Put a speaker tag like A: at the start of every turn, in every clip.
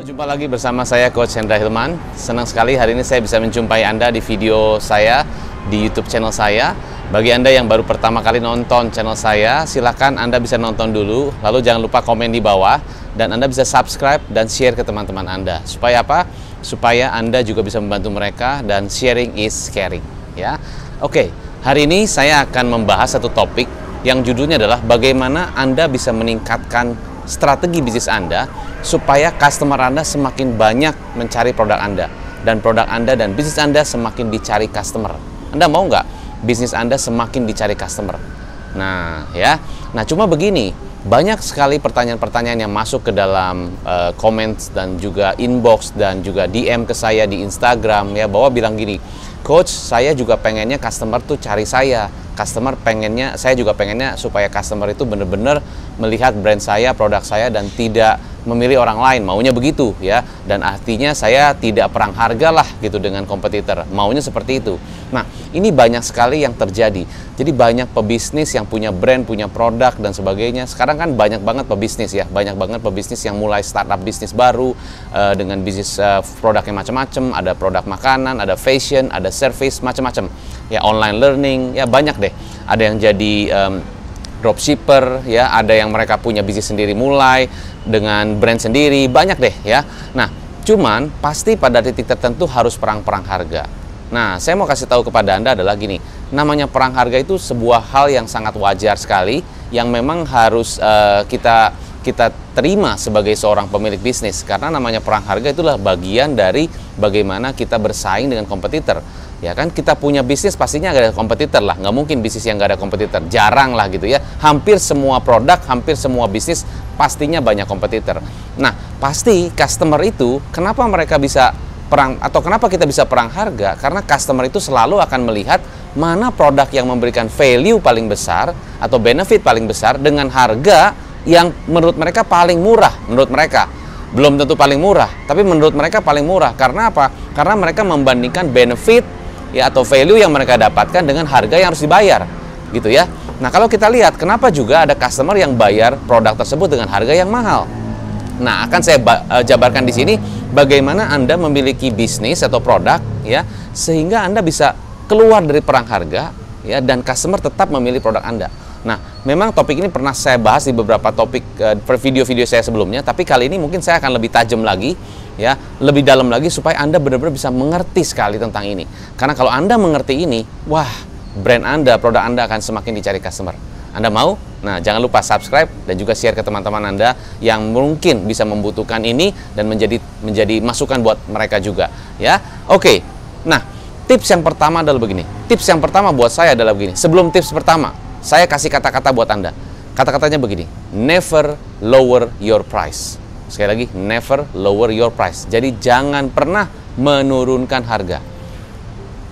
A: Jumpa lagi bersama saya Coach Hendra Hilman. Senang sekali hari ini saya bisa menjumpai Anda di video saya di YouTube channel saya. Bagi Anda yang baru pertama kali nonton channel saya, silakan Anda bisa nonton dulu, lalu jangan lupa komen di bawah, dan Anda bisa subscribe dan share ke teman-teman Anda. Supaya apa? Supaya Anda juga bisa membantu mereka, dan sharing is caring. Ya, oke. Hari ini saya akan membahas satu topik yang judulnya adalah bagaimana Anda bisa meningkatkan strategi bisnis Anda supaya customer Anda semakin banyak mencari produk Anda, dan produk Anda dan bisnis Anda semakin dicari customer. Anda mau nggak bisnis Anda semakin dicari customer? Nah, ya. Nah, cuma begini, banyak sekali pertanyaan-pertanyaan yang masuk ke dalam comments dan juga inbox dan juga DM ke saya di Instagram, ya, bahwa bilang gini, Coach, saya juga pengennya customer tuh cari saya. Saya juga pengennya supaya customer itu benar-benar melihat brand saya, produk saya, dan tidak memilih orang lain. Maunya begitu, ya. Dan artinya saya tidak perang harga lah gitu dengan kompetitor. Maunya seperti itu. Nah, ini banyak sekali yang terjadi. Jadi banyak pebisnis yang punya brand, punya produk dan sebagainya. Sekarang kan banyak banget pebisnis, ya. Banyak banget pebisnis yang mulai startup bisnis baru dengan bisnis produk yang macam-macam. Ada produk makanan, ada fashion, ada service, macam-macam. Ya, online learning, ya banyak deh. Ada yang jadi dropshipper, ya, ada yang mereka punya bisnis sendiri mulai dengan brand sendiri, banyak deh, ya. Nah, cuman pasti pada titik tertentu harus perang-perang harga. Nah, saya mau kasih tahu kepada Anda adalah gini, namanya perang harga itu sebuah hal yang sangat wajar sekali, yang memang harus kita terima sebagai seorang pemilik bisnis, karena namanya perang harga itulah bagian dari bagaimana kita bersaing dengan kompetitor. Ya kan, kita punya bisnis pastinya ada kompetitor lah, nggak mungkin bisnis yang nggak ada kompetitor, jarang lah gitu ya. Hampir semua produk, hampir semua bisnis pastinya banyak kompetitor. Nah, pasti customer itu kenapa mereka bisa perang, atau kenapa kita bisa perang harga? Karena customer itu selalu akan melihat mana produk yang memberikan value paling besar atau benefit paling besar dengan harga yang menurut mereka paling murah. Menurut mereka belum tentu paling murah, tapi menurut mereka paling murah. Karena apa? Karena mereka membandingkan benefit, ya, atau value yang mereka dapatkan dengan harga yang harus dibayar, gitu ya. Nah, kalau kita lihat kenapa juga ada customer yang bayar produk tersebut dengan harga yang mahal. Nah, akan saya jabarkan di sini bagaimana Anda memiliki bisnis atau produk, ya, sehingga Anda bisa keluar dari perang harga, ya, dan customer tetap memilih produk Anda. Nah, memang topik ini pernah saya bahas di beberapa topik video-video saya sebelumnya, tapi kali ini mungkin saya akan lebih tajam lagi, ya, lebih dalam lagi supaya Anda benar-benar bisa mengerti sekali tentang ini. Karena kalau Anda mengerti ini, wah, brand Anda, produk Anda akan semakin dicari customer. Anda mau? Nah, jangan lupa subscribe dan juga share ke teman-teman Anda yang mungkin bisa membutuhkan ini dan menjadi masukan buat mereka juga, ya. Oke. Nah, tips yang pertama adalah begini. Tips yang pertama buat saya adalah begini. Sebelum tips pertama, saya kasih kata-kata buat Anda. Kata-katanya begini, never lower your price. Sekali lagi, never lower your price. Jadi jangan pernah menurunkan harga.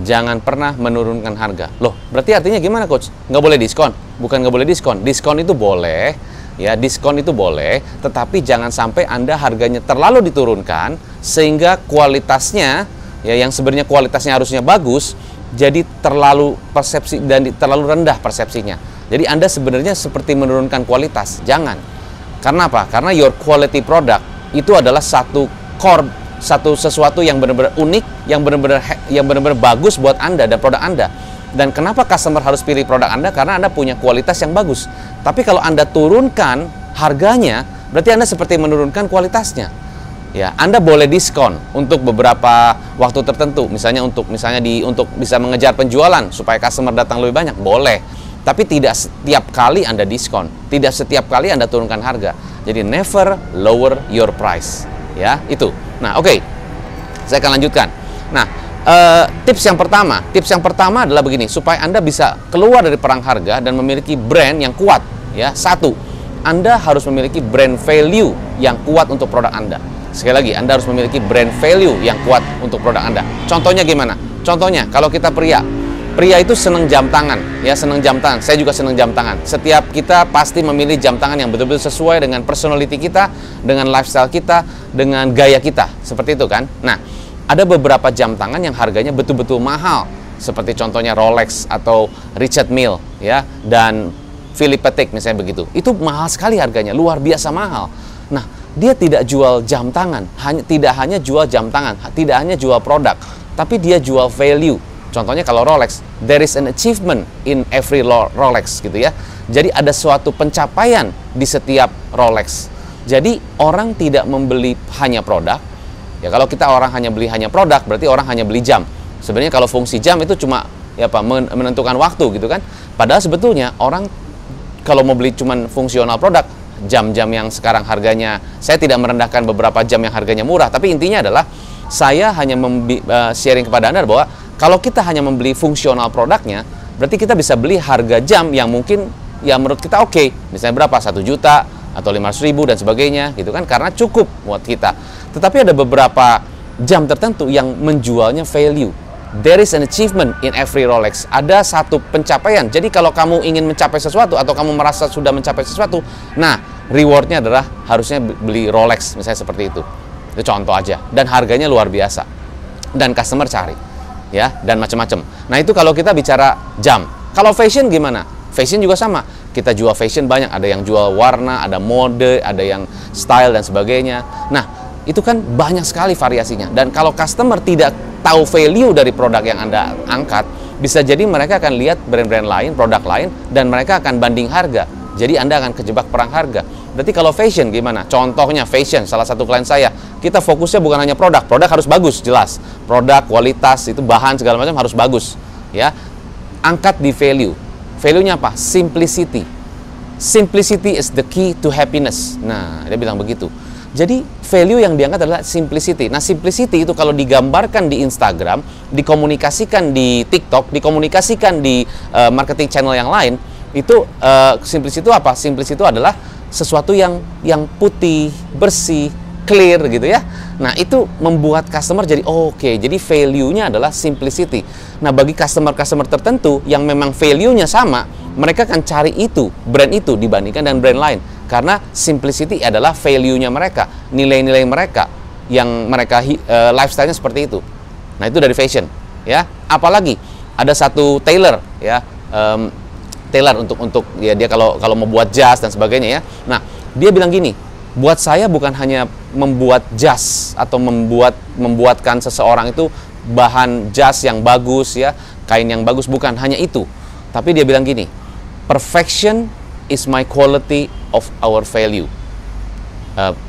A: Jangan pernah menurunkan harga. Loh, berarti artinya gimana, Coach? Nggak boleh diskon? Bukan nggak boleh diskon. Diskon itu boleh, ya, diskon itu boleh. Tetapi jangan sampai Anda harganya terlalu diturunkan sehingga kualitasnya, ya, yang sebenarnya kualitasnya harusnya bagus, jadi terlalu persepsi dan terlalu rendah persepsinya. Jadi Anda sebenarnya seperti menurunkan kualitas. Jangan. Karena apa? Karena your quality product itu adalah satu core, sesuatu yang benar-benar unik, yang benar-benar bagus buat Anda dan produk Anda. Dan kenapa customer harus pilih produk Anda? Karena Anda punya kualitas yang bagus. Tapi kalau Anda turunkan harganya, berarti Anda seperti menurunkan kualitasnya. Ya, Anda boleh diskon untuk beberapa waktu tertentu, misalnya untuk bisa mengejar penjualan supaya customer datang lebih banyak, boleh. Tapi tidak setiap kali Anda diskon, tidak setiap kali Anda turunkan harga. Jadi never lower your price, ya, itu. Nah, oke. Saya akan lanjutkan. Nah, tips yang pertama adalah begini, supaya Anda bisa keluar dari perang harga dan memiliki brand yang kuat, ya. Satu, Anda harus memiliki brand value yang kuat untuk produk Anda. Sekali lagi, Anda harus memiliki brand value yang kuat untuk produk Anda. Contohnya gimana? Contohnya, kalau kita pria itu senang jam tangan, ya, senang jam tangan. Saya juga senang jam tangan. Setiap kita pasti memilih jam tangan yang betul-betul sesuai dengan personality kita, dengan lifestyle kita, dengan gaya kita. Seperti itu kan? Nah, ada beberapa jam tangan yang harganya betul-betul mahal. Seperti contohnya Rolex atau Richard Mille, ya. Dan Philippe Patek misalnya begitu. Itu mahal sekali harganya, luar biasa mahal. Nah, dia tidak jual jam tangan, tidak hanya jual jam tangan, tidak hanya jual produk, tapi dia jual value. Contohnya kalau Rolex, there is an achievement in every Rolex gitu ya. Jadi ada suatu pencapaian di setiap Rolex. Jadi orang tidak membeli hanya produk. Ya kalau kita orang hanya beli hanya produk, berarti orang hanya beli jam. Sebenarnya kalau fungsi jam itu cuma ya apa menentukan waktu gitu kan. Padahal sebetulnya orang kalau mau beli cuman fungsional produk, jam-jam yang sekarang harganya, saya tidak merendahkan beberapa jam yang harganya murah, tapi intinya adalah saya hanya sharing kepada Anda bahwa kalau kita hanya membeli fungsional produknya, berarti kita bisa beli harga jam yang mungkin ya menurut kita oke. Misalnya berapa? 1 juta atau 500.000 dan sebagainya gitu kan, karena cukup buat kita. Tetapi ada beberapa jam tertentu yang menjualnya value. There is an achievement in every Rolex. Ada satu pencapaian. Jadi kalau kamu ingin mencapai sesuatu atau kamu merasa sudah mencapai sesuatu, nah rewardnya adalah harusnya beli Rolex misalnya seperti itu. Itu contoh aja. Dan harganya luar biasa. Dan customer cari, ya, dan macam-macam. Nah itu kalau kita bicara jam. Kalau fashion gimana? Fashion juga sama. Kita jual fashion banyak. Ada yang jual warna, ada mode, ada yang style dan sebagainya. Nah itu kan banyak sekali variasinya. Dan kalau customer tidak tahu value dari produk yang Anda angkat, bisa jadi mereka akan lihat brand-brand lain, produk lain, dan mereka akan banding harga. Jadi Anda akan kejebak perang harga. Berarti kalau fashion gimana? Contohnya fashion, salah satu klien saya, kita fokusnya bukan hanya produk. Produk harus bagus, jelas. Produk, kualitas, itu bahan segala macam harus bagus. Ya, angkat di value. Value-nya apa? Simplicity. Simplicity is the key to happiness. Nah, dia bilang begitu. Jadi value yang diangkat adalah simplicity. Nah simplicity itu kalau digambarkan di Instagram, dikomunikasikan di TikTok, dikomunikasikan di marketing channel yang lain, itu simplicity itu apa? Simplicity itu adalah sesuatu yang putih, bersih, clear gitu ya. Nah itu membuat customer jadi oke. Jadi value-nya adalah simplicity. Nah bagi customer-customer tertentu yang memang value-nya sama, mereka akan cari itu, brand itu dibandingkan dengan brand lain. Karena simplicity adalah value-nya mereka, nilai-nilai mereka yang mereka lifestyle-nya seperti itu. Nah, itu dari fashion, ya. Apalagi ada satu tailor, ya. Tailor untuk ya dia kalau mau buat jas dan sebagainya ya. Nah, dia bilang gini, buat saya bukan hanya membuat jas atau membuatkan seseorang itu bahan jas yang bagus ya, kain yang bagus, bukan hanya itu. Tapi dia bilang gini, perfection is my quality of our value.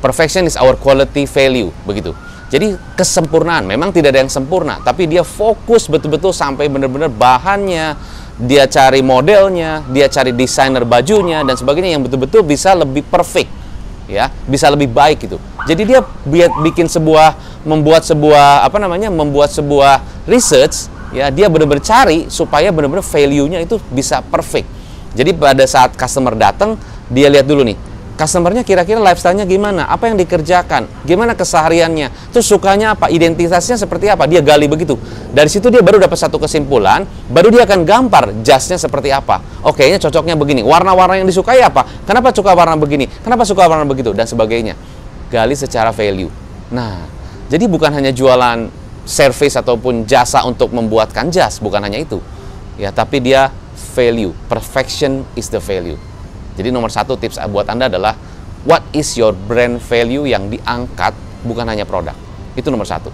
A: Perfection is our quality value, begitu. Jadi kesempurnaan, memang tidak ada yang sempurna, tapi dia fokus betul-betul sampai benar-benar bahannya, dia cari modelnya, dia cari desainer bajunya dan sebagainya yang betul-betul bisa lebih perfect, ya, bisa lebih baik gitu. Jadi dia membuat sebuah research, ya, dia benar-benar cari supaya benar-benar value-nya itu bisa perfect. Jadi pada saat customer datang, dia lihat dulu nih, customernya kira-kira lifestyle-nya gimana, apa yang dikerjakan, gimana kesehariannya, terus sukanya apa, identitasnya seperti apa, dia gali begitu. Dari situ dia baru dapat satu kesimpulan, baru dia akan gampar jasnya seperti apa. Oke, nya cocoknya begini, warna-warna yang disukai apa, kenapa suka warna begini, kenapa suka warna begitu, dan sebagainya. Gali secara value. Nah, jadi bukan hanya jualan service ataupun jasa untuk membuatkan jas, bukan hanya itu. Ya, tapi dia value, perfection is the value. Jadi nomor satu tips buat Anda adalah what is your brand value yang diangkat, bukan hanya produk. Itu nomor satu.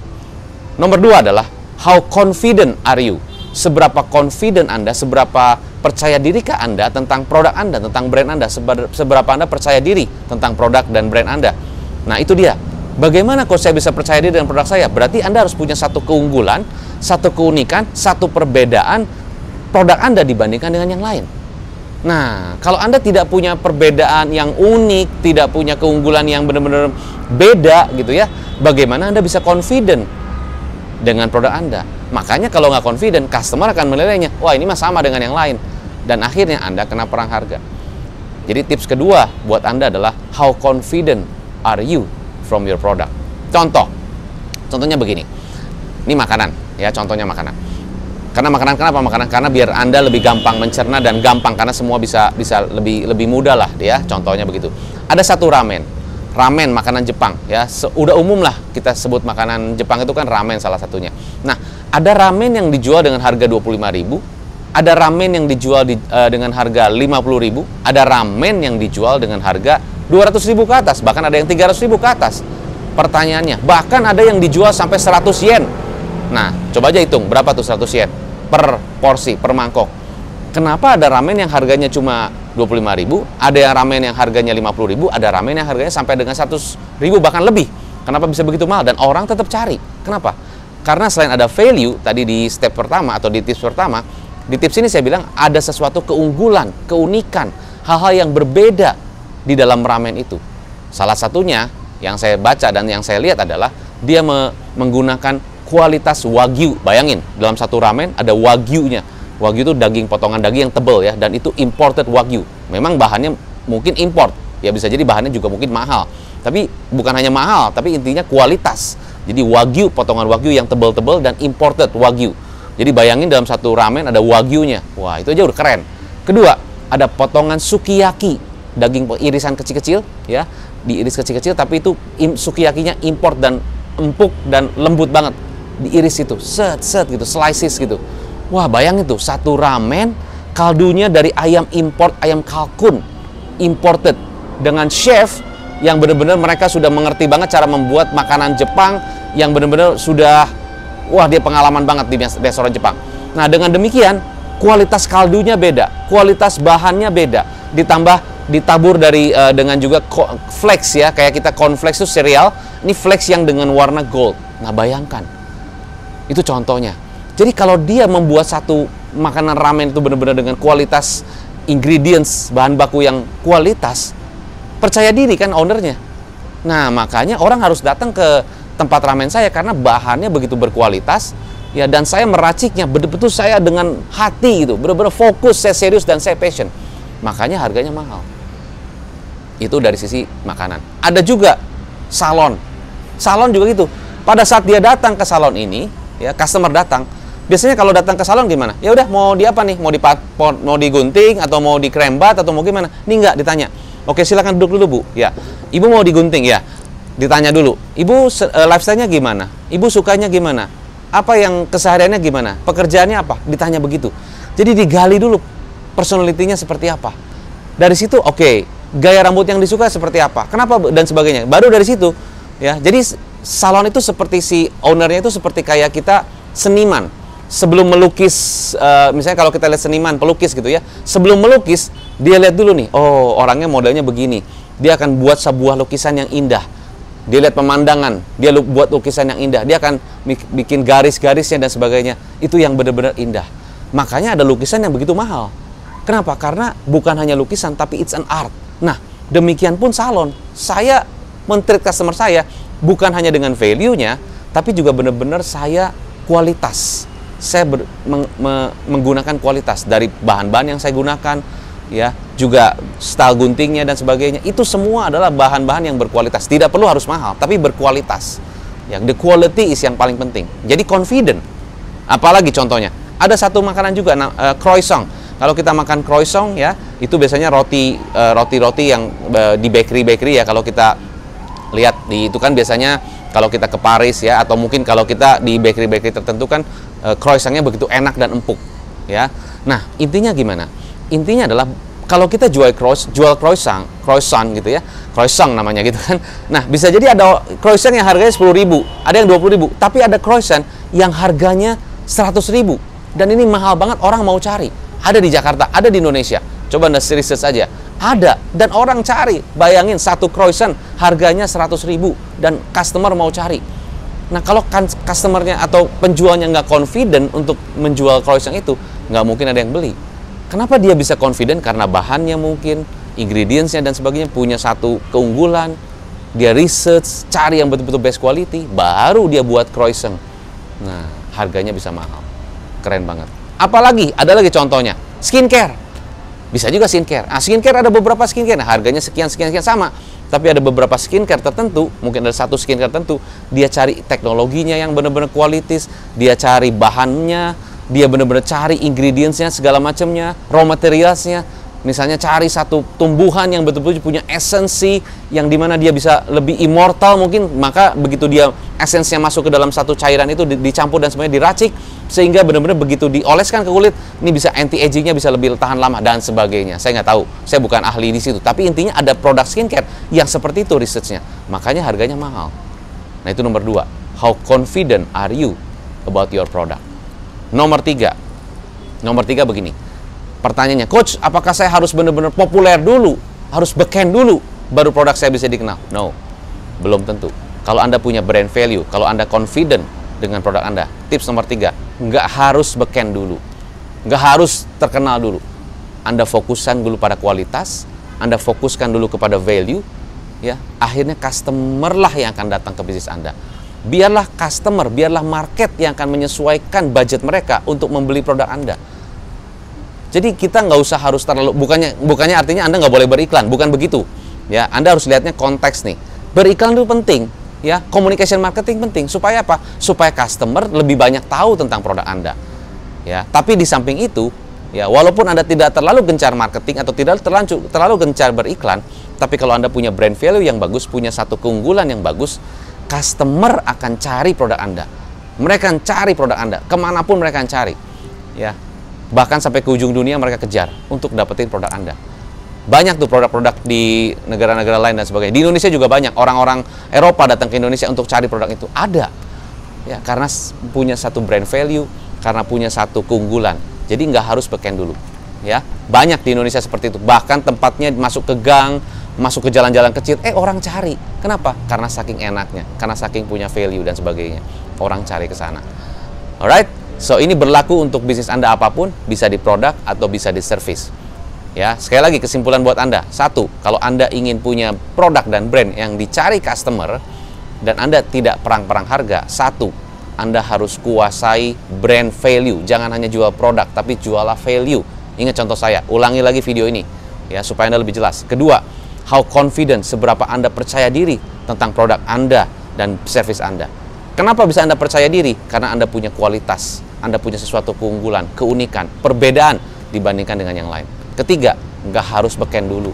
A: Nomor dua adalah how confident are you? Seberapa confident Anda, seberapa percaya dirikah Anda tentang produk Anda, tentang brand Anda, seberapa Anda percaya diri tentang produk dan brand Anda. Nah itu dia. Bagaimana kalau saya bisa percaya diri dengan produk saya? Berarti Anda harus punya satu keunggulan, satu keunikan, satu perbedaan produk Anda dibandingkan dengan yang lain. Nah, kalau Anda tidak punya perbedaan yang unik, tidak punya keunggulan yang benar-benar beda gitu ya, bagaimana Anda bisa confident dengan produk Anda? Makanya kalau nggak confident, customer akan menilainya, wah ini mah sama dengan yang lain. Dan akhirnya Anda kena perang harga. Jadi tips kedua buat Anda adalah how confident are you from your product. Contohnya begini. Ini makanan, ya, contohnya makanan. Karena makanan, kenapa makanan? Karena biar Anda lebih gampang mencerna dan gampang, karena semua bisa lebih mudah lah, ya. Contohnya begitu. Ada satu ramen makanan Jepang, ya. Udah umum lah kita sebut makanan Jepang itu kan ramen salah satunya. Nah, ada ramen yang dijual dengan harga 25.000, Ada ramen yang dijual dengan harga 50.000, ada ramen yang dijual dengan harga 200.000 ke atas, bahkan ada yang 300.000 ke atas. Pertanyaannya, bahkan ada yang dijual sampai 100 yen. Nah, coba aja hitung berapa tuh 100 yen per porsi, per mangkok. Kenapa ada ramen yang harganya cuma 25.000, ada yang ramen yang harganya 50.000, ada ramen yang harganya sampai dengan 100.000 bahkan lebih. Kenapa bisa begitu mahal? Dan orang tetap cari. Kenapa? Karena selain ada value tadi di step pertama atau di tips pertama, di tips ini saya bilang ada sesuatu keunggulan, keunikan, hal-hal yang berbeda di dalam ramen itu. Salah satunya yang saya baca dan yang saya lihat adalah dia menggunakan kualitas wagyu. Bayangin, dalam satu ramen ada wagyunya. Wagyu itu daging, potongan daging yang tebal ya, dan itu imported wagyu. Memang bahannya mungkin import, ya bisa jadi bahannya juga mungkin mahal. Tapi bukan hanya mahal, tapi intinya kualitas. Jadi wagyu, potongan wagyu yang tebal-tebal dan imported wagyu. Jadi bayangin dalam satu ramen ada wagyunya. Wah, itu aja udah keren. Kedua, ada potongan sukiyaki, daging irisan kecil-kecil ya, diiris kecil-kecil, tapi itu sukiyakinya import dan empuk dan lembut banget. Diiris itu, set gitu, slices gitu. Wah, bayangin tuh, satu ramen kaldunya dari ayam import, ayam kalkun imported, dengan chef yang benar-benar mereka sudah mengerti banget cara membuat makanan Jepang, yang benar-benar sudah, wah, dia pengalaman banget di restoran Jepang. Nah, dengan demikian kualitas kaldunya beda, kualitas bahannya beda, ditabur dengan juga flakes ya, kayak kita cornflakes itu cereal, ini flakes yang dengan warna gold. Nah, bayangkan, itu contohnya. Jadi kalau dia membuat satu makanan ramen itu benar-benar dengan kualitas ingredients, bahan baku yang kualitas, percaya diri kan ownernya. Nah, makanya orang harus datang ke tempat ramen saya karena bahannya begitu berkualitas ya, dan saya meraciknya betul-betul saya dengan hati gitu, benar-benar fokus, saya serius dan saya passion. Makanya harganya mahal. Itu dari sisi makanan. Ada juga salon. Salon juga gitu. Pada saat dia datang ke salon ini, ya, customer datang, biasanya kalau datang ke salon gimana? Ya udah, mau di apa nih? Mau digunting atau mau dikrembat atau mau gimana? Ini enggak ditanya. Oke, silakan duduk dulu, Bu. Ya. Ibu mau digunting ya? Ditanya dulu. Ibu lifestyle-nya gimana? Ibu sukanya gimana? Apa yang kesehariannya gimana? Pekerjaannya apa? Ditanya begitu. Jadi digali dulu personality-nya seperti apa. Dari situ, oke, gaya rambut yang disuka seperti apa? Kenapa dan sebagainya. Baru dari situ, ya. Jadi salon itu seperti si ownernya itu seperti kayak kita seniman. Sebelum melukis, misalnya kalau kita lihat seniman pelukis gitu ya, sebelum melukis dia lihat dulu nih, oh, orangnya modelnya begini, dia akan buat sebuah lukisan yang indah. Dia lihat pemandangan, dia buat lukisan yang indah, dia akan bikin garis-garisnya dan sebagainya, itu yang benar-benar indah. Makanya ada lukisan yang begitu mahal. Kenapa? Karena bukan hanya lukisan, tapi it's an art. Nah, demikian pun salon. Saya men-treat customer saya bukan hanya dengan value-nya, tapi juga benar-benar saya kualitas. Saya menggunakan kualitas dari bahan-bahan yang saya gunakan, ya, juga style guntingnya dan sebagainya. Itu semua adalah bahan-bahan yang berkualitas. Tidak perlu harus mahal, tapi berkualitas. Ya, the quality is yang paling penting. Jadi confident. Apalagi contohnya, ada satu makanan juga, croissant. Kalau kita makan croissant ya, itu biasanya roti yang di bakery ya. Kalau kita lihat itu kan biasanya kalau kita ke Paris ya, atau mungkin kalau kita di bakery tertentu kan croissantnya begitu enak dan empuk ya. Nah, intinya gimana? Intinya adalah kalau kita jual croissant gitu ya, croissant namanya gitu kan. Nah, bisa jadi ada croissant yang harganya 10.000, ada yang 20.000, tapi ada croissant yang harganya 100.000, dan ini mahal banget, orang mau cari. Ada di Jakarta, ada di Indonesia. Coba Anda research aja. Ada, dan orang cari. Bayangin satu croissant harganya 100.000 dan customer mau cari. Nah, kalau customernya atau penjualnya nggak confident untuk menjual croissant itu, nggak mungkin ada yang beli. Kenapa dia bisa confident? Karena bahannya mungkin, ingredientsnya dan sebagainya punya satu keunggulan. Dia research, cari yang betul-betul best quality, baru dia buat croissant. Nah, harganya bisa mahal. Keren banget. Apalagi, ada lagi contohnya, skincare. Bisa juga skincare. Nah, skincare ada beberapa skincare. Nah, harganya sekian sama. Tapi ada beberapa skincare tertentu, mungkin ada satu skincare tertentu, dia cari teknologinya yang benar-benar kualitas, dia cari bahannya, dia benar-benar cari ingredientsnya, segala macamnya, raw materialsnya. Misalnya cari satu tumbuhan yang betul-betul punya esensi, yang dimana dia bisa lebih immortal mungkin, maka begitu dia esensinya masuk ke dalam satu cairan itu dicampur dan semuanya diracik, sehingga benar-benar begitu dioleskan ke kulit, ini bisa anti-agingnya bisa lebih tahan lama dan sebagainya. Saya nggak tahu, saya bukan ahli di situ, tapi intinya ada produk skincare yang seperti itu researchnya, makanya harganya mahal. Nah itu nomor 2, how confident are you about your product. Nomor 3 begini. Pertanyaannya, Coach, apakah saya harus benar-benar populer dulu, harus beken dulu, baru produk saya bisa dikenal? No, belum tentu. Kalau Anda punya brand value, kalau Anda confident dengan produk Anda, tips nomor 3, nggak harus beken dulu, nggak harus terkenal dulu. Anda fokuskan dulu pada kualitas, Anda fokuskan dulu kepada value, ya. Akhirnya customer lah yang akan datang ke bisnis Anda. Biarlah customer, biarlah market yang akan menyesuaikan budget mereka untuk membeli produk Anda. Jadi kita nggak usah harus terlalu, bukannya artinya Anda nggak boleh beriklan, bukan begitu. Ya, Anda harus lihatnya konteks nih. Beriklan itu penting, ya. Communication marketing penting. Supaya apa? Supaya customer lebih banyak tahu tentang produk Anda. Ya, tapi di samping itu, ya, walaupun Anda tidak terlalu gencar marketing atau tidak terlalu gencar beriklan, tapi kalau Anda punya brand value yang bagus, punya satu keunggulan yang bagus, customer akan cari produk Anda. Mereka akan cari produk Anda, kemanapun mereka akan cari. Ya. Bahkan sampai ke ujung dunia mereka kejar untuk dapetin produk Anda. Banyak tuh produk-produk di negara-negara lain dan sebagainya. Di Indonesia juga banyak orang-orang Eropa datang ke Indonesia untuk cari produk itu. Ada. Ya, karena punya satu brand value, karena punya satu keunggulan. Jadi nggak harus beken dulu. Ya, banyak di Indonesia seperti itu. Bahkan tempatnya masuk ke gang, masuk ke jalan-jalan kecil, orang cari. Kenapa? Karena saking enaknya, karena saking punya value dan sebagainya. Orang cari ke sana. Alright? So, ini berlaku untuk bisnis Anda apapun, bisa di produk atau bisa di service. Ya, sekali lagi kesimpulan buat Anda. 1, kalau Anda ingin punya produk dan brand yang dicari customer dan Anda tidak perang-perang harga, 1, Anda harus kuasai brand value. Jangan hanya jual produk, tapi jualah value. Ingat contoh saya, ulangi lagi video ini ya supaya Anda lebih jelas. Kedua, how confident, seberapa Anda percaya diri tentang produk Anda dan service Anda. Kenapa bisa Anda percaya diri? Karena Anda punya kualitas, Anda punya sesuatu keunggulan, keunikan, perbedaan dibandingkan dengan yang lain. Ketiga, nggak harus beken dulu.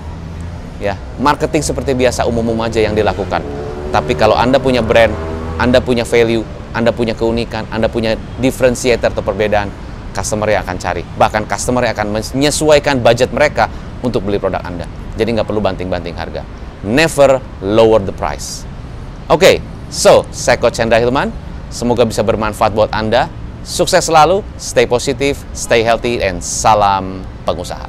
A: Ya, marketing seperti biasa, umum-umum aja yang dilakukan. Tapi kalau Anda punya brand, Anda punya value, Anda punya keunikan, Anda punya differentiator atau perbedaan, customer yang akan cari. Bahkan customer yang akan menyesuaikan budget mereka untuk beli produk Anda. Jadi nggak perlu banting-banting harga. Never lower the price. Oke. So, saya Coach Hendra Hilman, semoga bisa bermanfaat buat Anda. Sukses selalu, stay positif, stay healthy, and salam pengusaha.